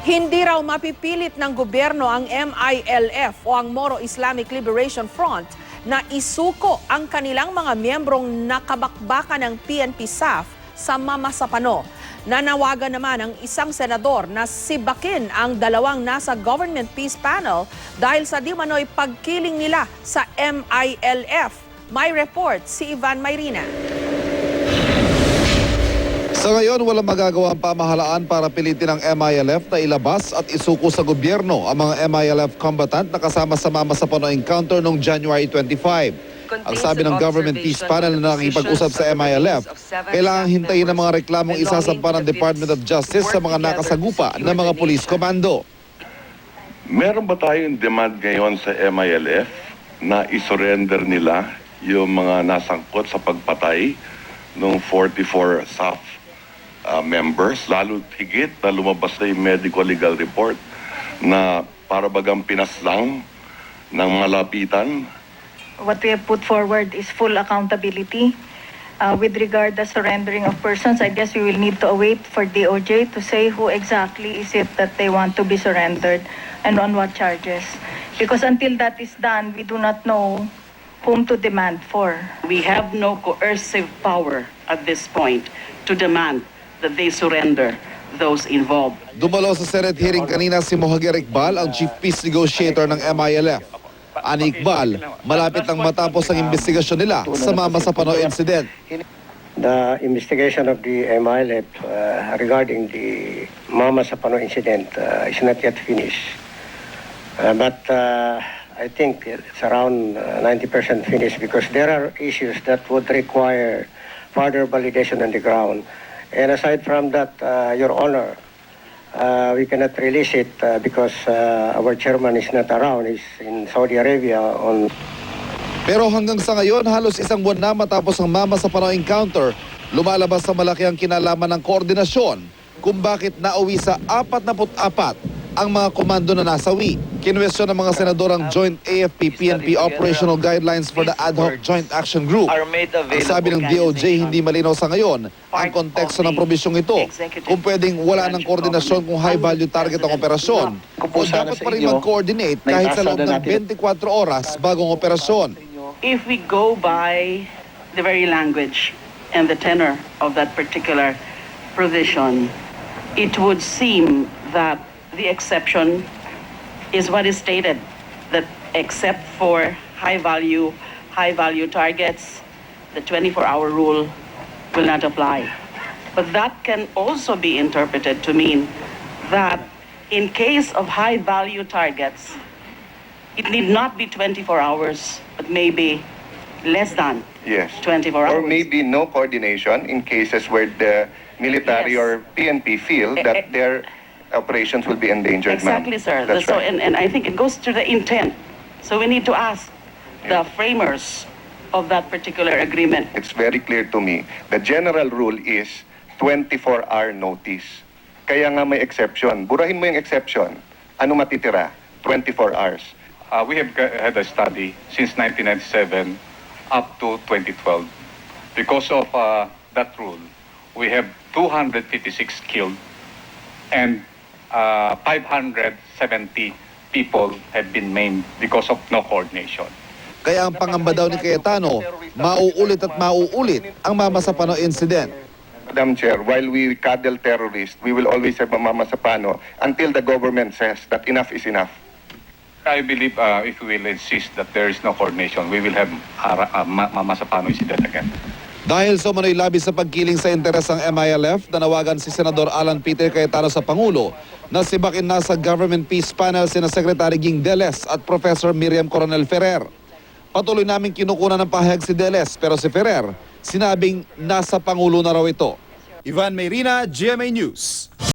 Hindi raw mapipilit ng gobyerno ang MILF o ang Moro Islamic Liberation Front na isuko ang kanilang mga miyembrong nakabakbakan ng PNP-SAF sa Mamasapano. Nanawagan naman ang isang senador na sibakin ang dalawang nasa Government Peace Panel dahil sa di manoy pagkiling nila sa MILF. May report si Ivan Mayrina. Sa ngayon, walang magagawa ang pamahalaan para pilitin ang MILF na ilabas at isuko sa gobyerno ang mga MILF combatant na kasama sa Mamasapano encounter noong January 25. Ang sabi ng Government Peace Panel na nakikipag-usap sa MILF, kailangang hintayin ang mga reklamong isasampa ng Department of Justice sa mga nakasagupa ng mga police commando. Meron ba tayong demand ngayon sa MILF na isurrender nila yung mga nasangkot sa pagpatay ng 44 SAF members, lalo higit na lumabas na yung medical legal report na para bagang pinaslang ng mga lapitan? What we have put forward is full accountability. With regard to surrendering of persons, I guess we will need to await for DOJ to say who exactly is it that they want to be surrendered and on what charges. Because until that is done, we do not know whom to demand for. We have no coercive power at this point to demand that they surrender those involved. Dumalo sa Senate hearing kanina si Mohager Iqbal, ang Chief Peace Negotiator ng MILF. Ani Iqbal, malapit nang matapos ang investigasyon nila sa Mamasapano incident. The investigation of the MILF regarding the Mamasapano incident is not yet finished. But I think it's around 90% finished because there are issues that would require further validation on the ground. And aside from that, Your Honor, we cannot release it because our chairman is not around. He's in Saudi Arabia on... Pero hanggang sa ngayon, halos isang buwan na matapos ang Mamasapano encounter, lumalabas sa malaki ang kinalaman ng koordinasyon kung bakit nauwi sa 44 ang mga komando na nasawi. Kinwestiyon ng mga senador ang Joint AFP-PNP Operational Guidelines for the Ad Hoc Joint Action Group. Ang sabi ng DOJ, hindi malinaw sa ngayon ang konteksto ng probisyong ito. Kung pwedeng wala ng koordinasyon kung high-value target ang operasyon, o dapat pa rin mag-coordinate kahit sa loob ng 24 oras bagong operasyon. If we go by the very language and the tenor of that particular provision, it would seem that the exception is what is stated, that except for high value targets, the 24-hour rule will not apply. But that can also be interpreted to mean that in case of high value targets, it need not be 24 hours, but maybe less than 24 hours. Or maybe no coordination in cases where the military or PNP feel that their operations will be endangered. Exactly, sir. That's So, right. and I think it goes to the intent. So we need to ask the framers of that particular agreement. It's very clear to me. The general rule is 24-hour notice. Kaya nga may exception. Burahin mo yung exception. Ano matitira? 24 hours. We have had a study since 1997 up to 2012. Because of that rule, we have 256 killed and 570 people have been maimed because of no coordination. Kaya ang pangamba daw ni Cayetano, mauulit at mauulit ang Mamasapano incident. Madam Chair, while we cuddle terrorists, we will always have a Mamasapano until the government says that enough is enough. I believe if we will insist that there is no coordination, we will have Mamasapano incident again. Dahil sa manoy labis sa pagkiling sa interes ng MILF, nanawagan si Senador Alan Peter Cayetano sa Pangulo na sibakin na sa Government Peace Panel sina Secretary Ging Deles at Professor Miriam Coronel Ferrer. Patuloy namin kinukunan ng pahayag si Deles pero si Ferrer sinabing nasa Pangulo na raw ito. Ivan Mayrina, GMA News.